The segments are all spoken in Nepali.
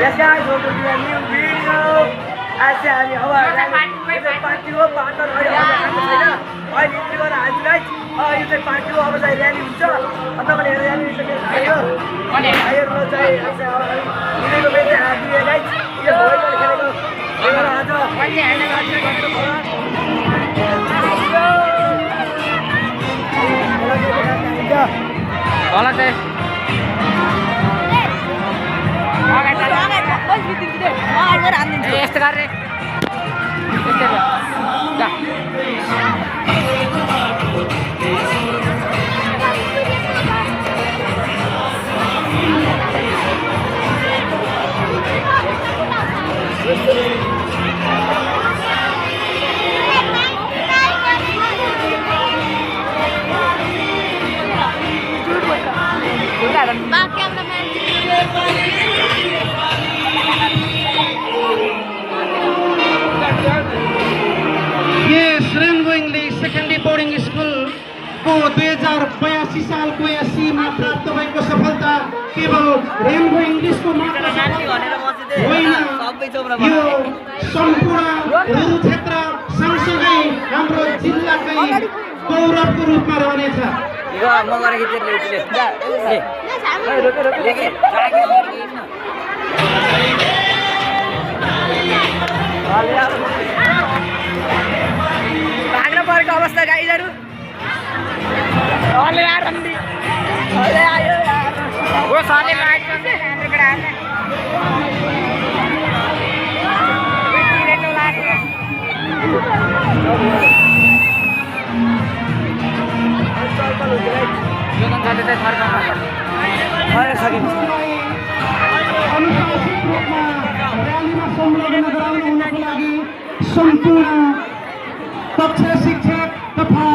Yes guys, welcome to a new video. आज हामी अब पार्टीको पार्टनर अहिले छैन अहिले यति गरेर हाल्छु गाइस यो चाहिँ पार्टीको अब चाहिँ र्याली हुन्छ अन्त मैले र्याली आयो आयो चाहिँ हिँडेको बेला हाल्दिए गाइस यो भोलिपल्ट खेलेको आज होला चाहिँ यस्तो गरेर Yes, Rainbow English Secondary Boarding School को 2082 सालको एससीमा प्राप्त भएको सफलता केवल रेनबो इङ्ग्लिसको मात्र होइन, यो सम्पूर्ण रुरु क्षेत्र सँगसँगै हाम्रो जिल्लाकै गौरवको रूपमा रहनेछ। भाग्न परेको अवस्था गाईहरू अहिले आयो वो साले में आज से हैंडल करा है वीरे तो ला रही है जो कौन साले थे थर का हरे सके अनुशासित रूपमा र्यालीमा संलग्न गराउन हुनको लागि सम्पूर्ण कक्षा शिक्षक तथा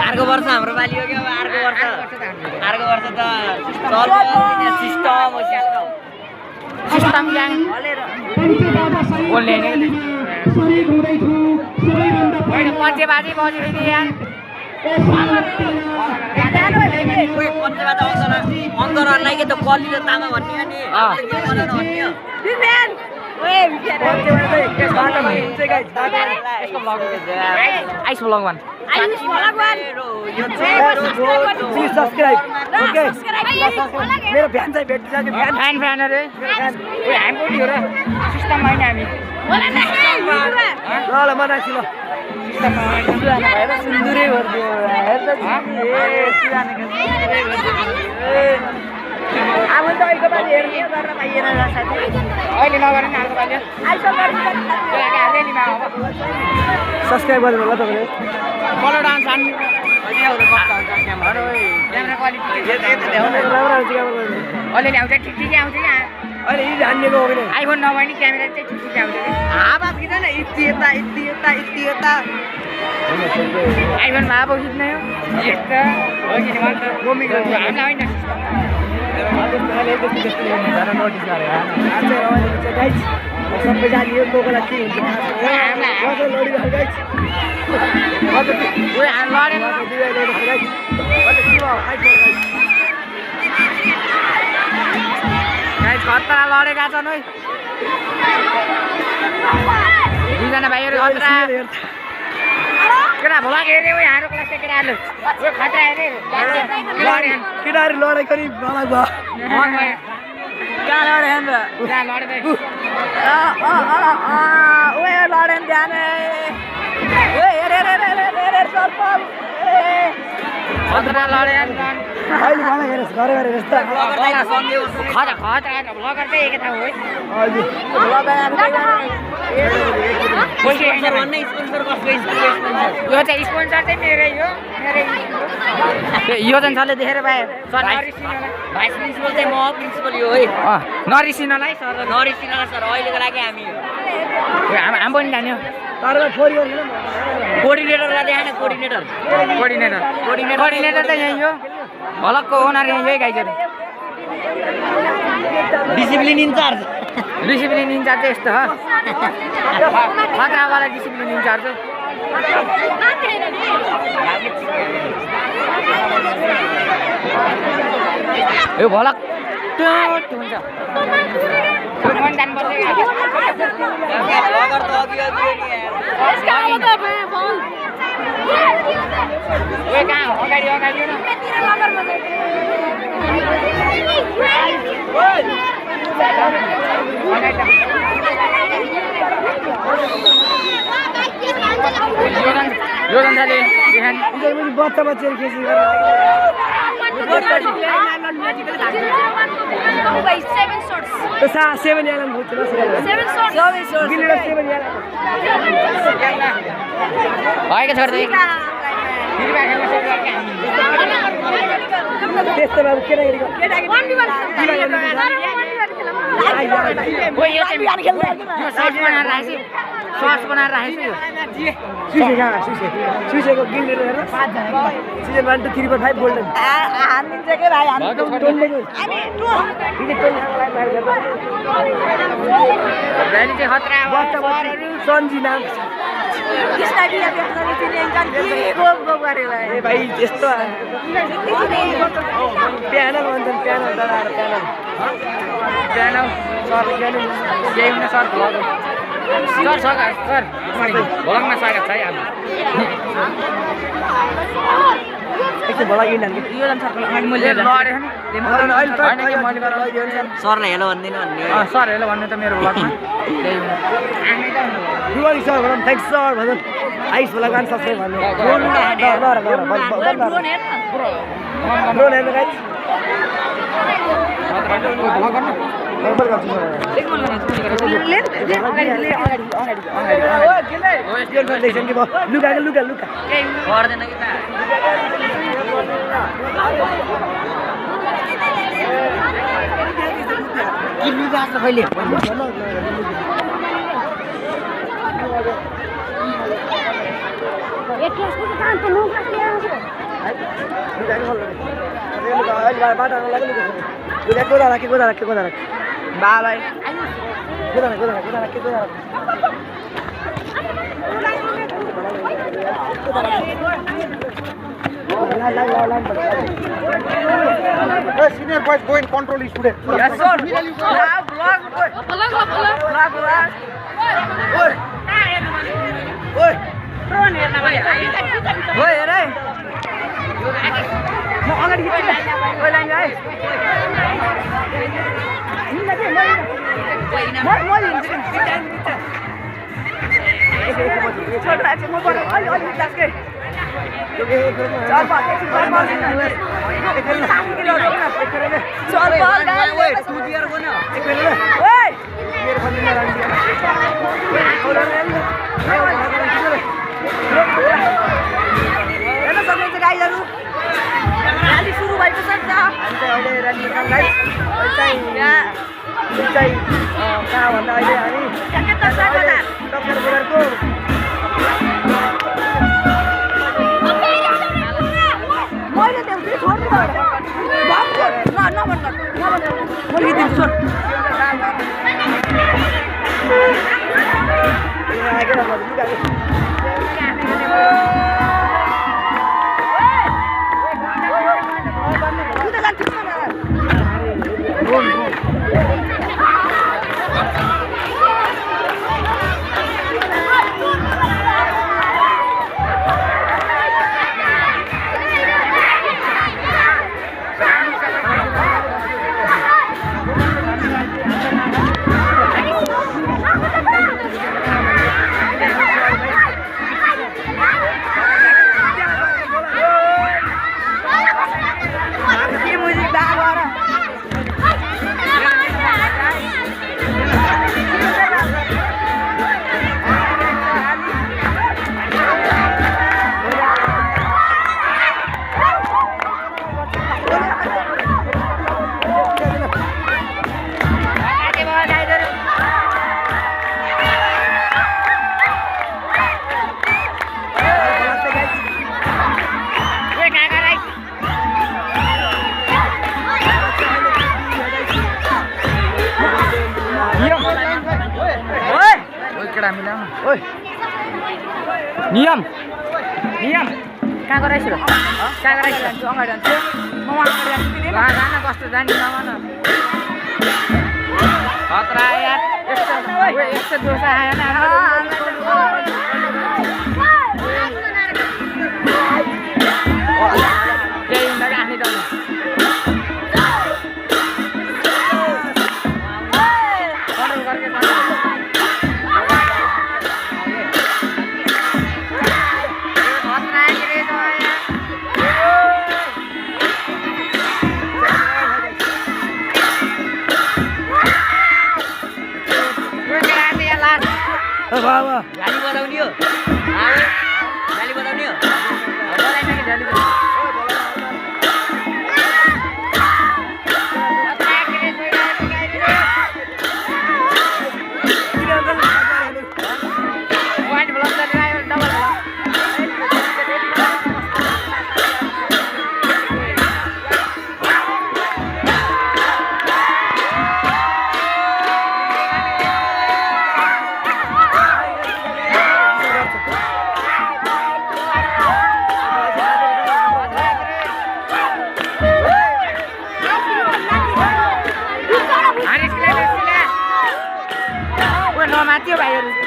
अर्को वर्ष हाम्रो पालि हो क्या अर्को वर्ष त सिस्टम ग्याङ बोल्ने होइन पञ्चेबाजी बजिरहेको यहाँ अन्तरहरूलाई के त कलिलो तामा भन्ने अनि आइस ब्लग वान मेरो फ्यान चाहिँ भेटिसक्यो फ्यान फ्यानहरू हामी पनि हो र सिस्टममा होइन हामी ल मनाएको छु ल सुन्दुरै अब त अहिलेको पालि हेर्ने गर्न पाइएन साथी अहिले नगरे नि अर्को पालि सब्सक्राइब गर्नु होला तपाईँले कलर डान्स हान्नु क्यामेरा क्वालिटी अलिअलि आउँछ ठिक ठिकै आउँछ क्या अहिले यी हान्नेको हो भने आइफोन नभए नि क्यामेरा चाहिँ ठिक ठिकै आउँछ हावा खिच्दैन यति यता आइफोनमा अब खिच्ने हो यस्तो हो कि हामीलाई होइन सबैजना यो कोकोलाई के हुन्छ खतरा लडेका छन् है दुईजना भाइहरू खतरा केटा भोला हेरे हो हाम्रो क्लासका केटाहरू खतरा हेरे केटाहरू लडेको नि भला भयो कहाँ लडे लडे ध्यान खतरा लडे अहिले मलाई हेरेस् घरे घरे हेरेस् त खतरा ब्लगर चाहिँ एकै ठाउँ यो चाहिँ स्पोन्सर चाहिँ मेरै हो यो चाहिँ सरले देखेर पाए भाइस प्रिन्सिपल चाहिँ म प्रिन्सिपल यो है नरिसिनलाई सर नरिसिनलाई सर अहिलेको लागि हामी हामी पनि जान्यो कोअर्डिनेटरलाई देखाएन कोअर्डिनेटर चाहिँ यही हो भलकको ओनर यही गाइजहरू डिसिप्लिन इन्चार्ज चाहिँ यस्तो हो खतरावाला discipline in charge Hãy subscribe cho kênh Ghiền Mì Gõ để không bỏ lỡ यो भलक टुट हुन्छ यो मन जानुपर्छ कहाँ हो अगाडि अगाडि बच्चा बच्चेर खेसी सेभेन यालन भएको छोड्दै त्यस्तो अब केटाकेटीको सर्ट्स बनाएर राखेको सुसे कहाँ सुसेको गिल्डेर हेर सिजन 1 2 3 4 5 गोल्डन हानिन्छ के भाइ सन्जी नाम ए भाइ यस्तो प्यानल भन्छन् प्यानल डराएर प्यानल भलकमा स्वागत छ है एकछिन भला गिन्डान सरलाई हेलो भन्दिनु भन्ने सर हेलो भन्नु त मेरो भलकमा सर भनौँ थ्याङ्क्स सर भनौँ आइस भला गान सब्सक्राइब भन्नु ड्रोन हेर्नु गाइस लुगा लुगा लुगा गर्दैन कि लुगा कहिले बालाई Senior boys, go and control his student. Yes, sir. नियम नियम कहाँ गराइस र कहाँ गराइस अगाडि जान कस्तो जाने नभन खतरा यार यस्तो दोष आएन केही हुँदैन आफ्नै दल गाली बजाउने हो गाली बजाउने हो नमाथि भाइहरू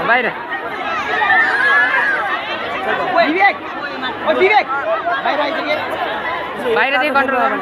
बाहिर बाहिर चाहिँ कन्ट्रोल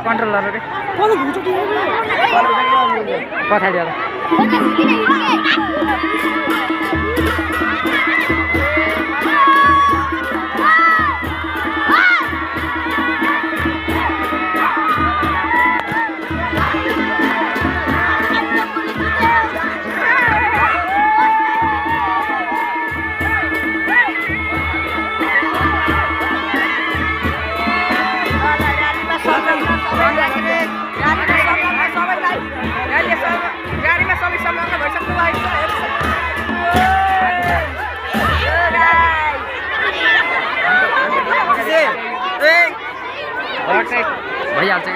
कन्ट्रोलर पछाडि होला गाडीमा सबै संलग्न भइसक्नु भएको छ भइहाल्छ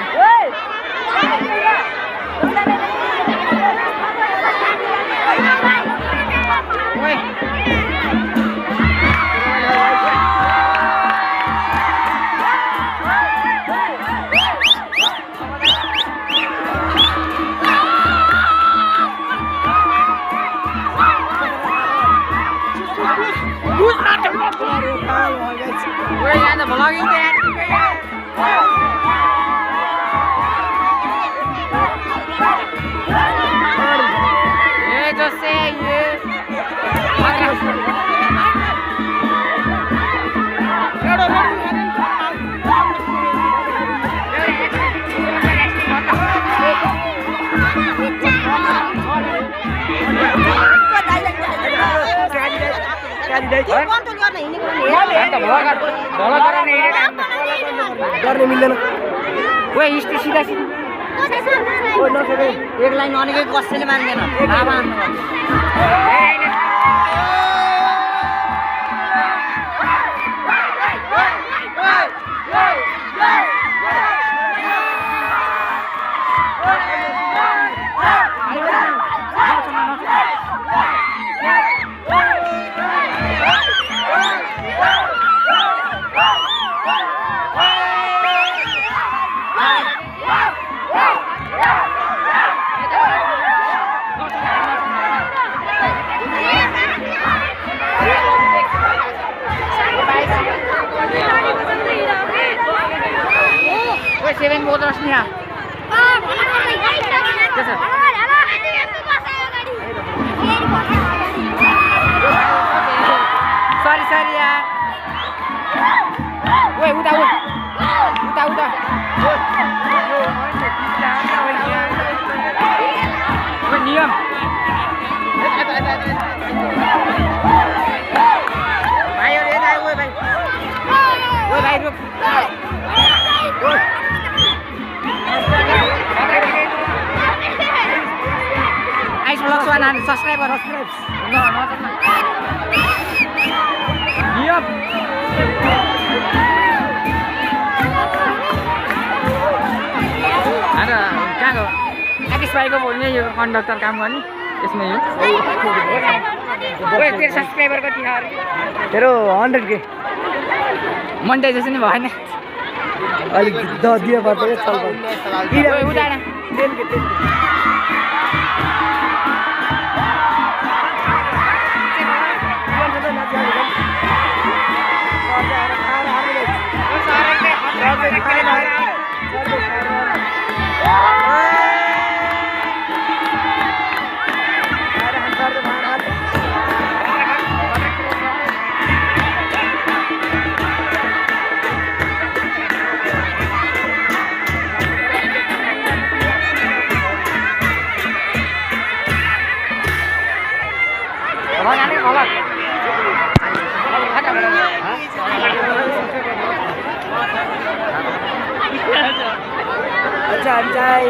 यहाँ त भ्लगिङ ये जैसे ये गर्ने मिल्दैन ओए स्टे सिधा सिधा ओ नसके एक लाइन अनेकै कसैले मान्दैन लामा हान्नु ओए 7 बहुत रस्नी आ सरी यार ओए उता ओए नियम भाइ अरे यता आऊ ओए भाइ रुक आइस ब्लग्स वाला सब्सक्राइब नियम अरे कहाँको आकिस भाइको बोल्ने यो कन्डक्टर काम गर्ने यसमै हो तेरो सब्सक्राइबर कति छ तेरो 100 के मोनेटाइजेसन नै भएन अलिक दिए पर्छ चल ओए उदाहरण 10 के अच्छा अंजाई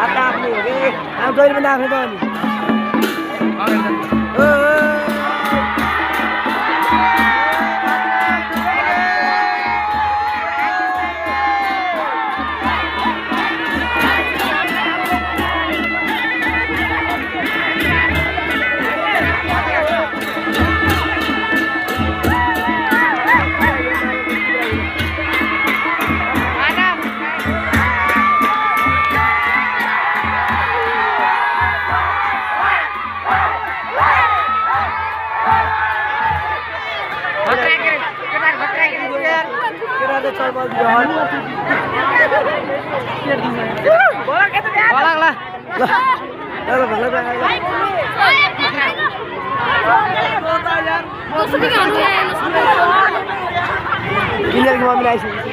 आता आफ्नो हो के आम जहिले पनि आफ्नो त चल बल किनेर मम्मी आइसक्यो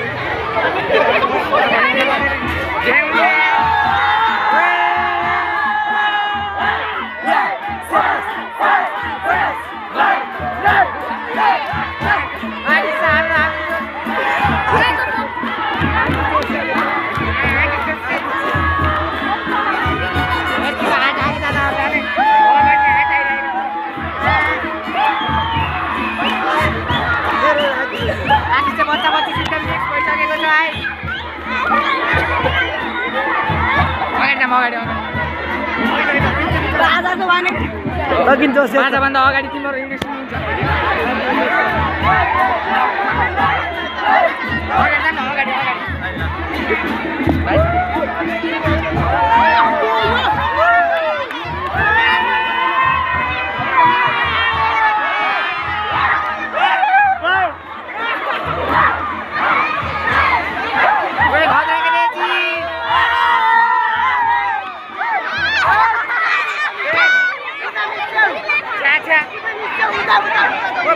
आजभन्दा अगाडि तिम्रो इङ्ग्लिस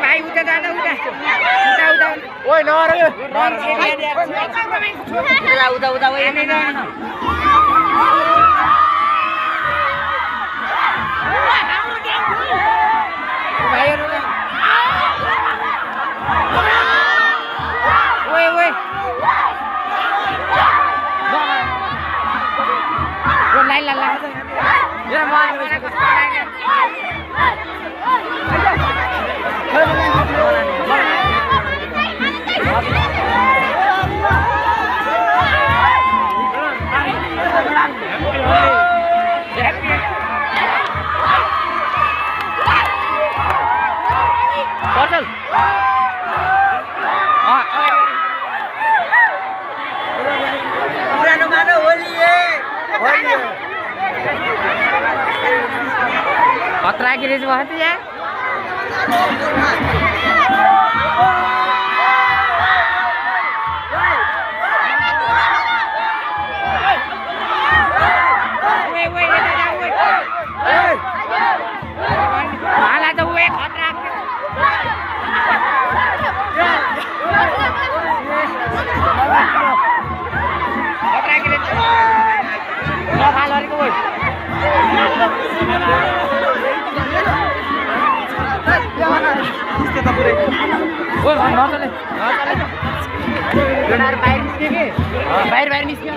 भाइ उता जाँदा उता ओइ नर उता उता भाइहरु लाइन ल यो मलाई कस्तो लाग्यो पर्छल पुरानो मानो होली खतरा के रेस बहुत यार हालात तो हुए खतरा खतरा के रेस हाल वाले को बाहिर निस्क्यो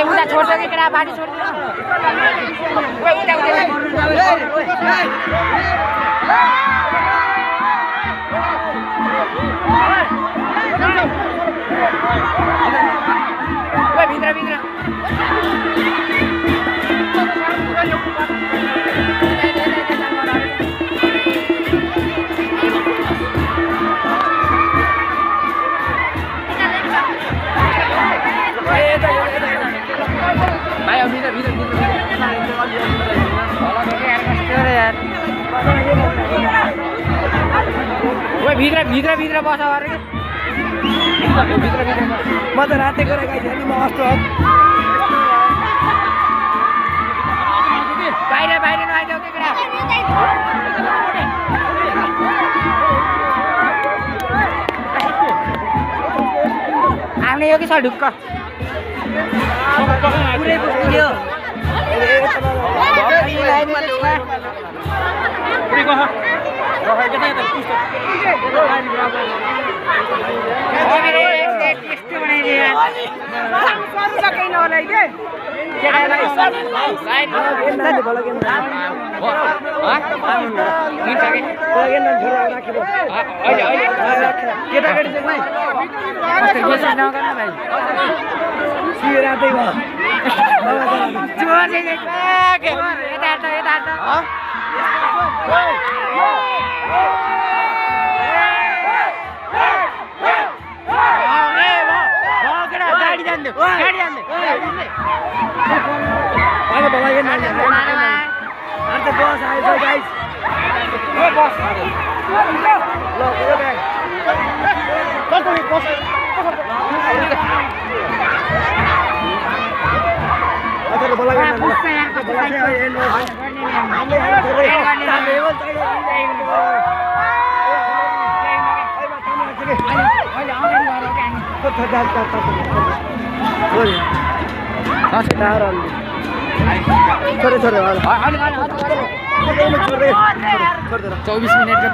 उता छोड्छ कि केटा बाटी छोड्छ भित्र भित्र भाइ अब भित्र भित्र भित्र भित्र भित्र बस अरे भित्र भित्र म त रातै गरेको थिएँ नि म अस्ति बाहिर बाहिर नआइदेऊ के केटा आउने यो कि छ ढुक्क पुरै पुग्यो रातै भयो गाडी जान्दै गाडी जान्दै अन्त बस आएछ गाइस बस छोरे छोरे 24 मिनट का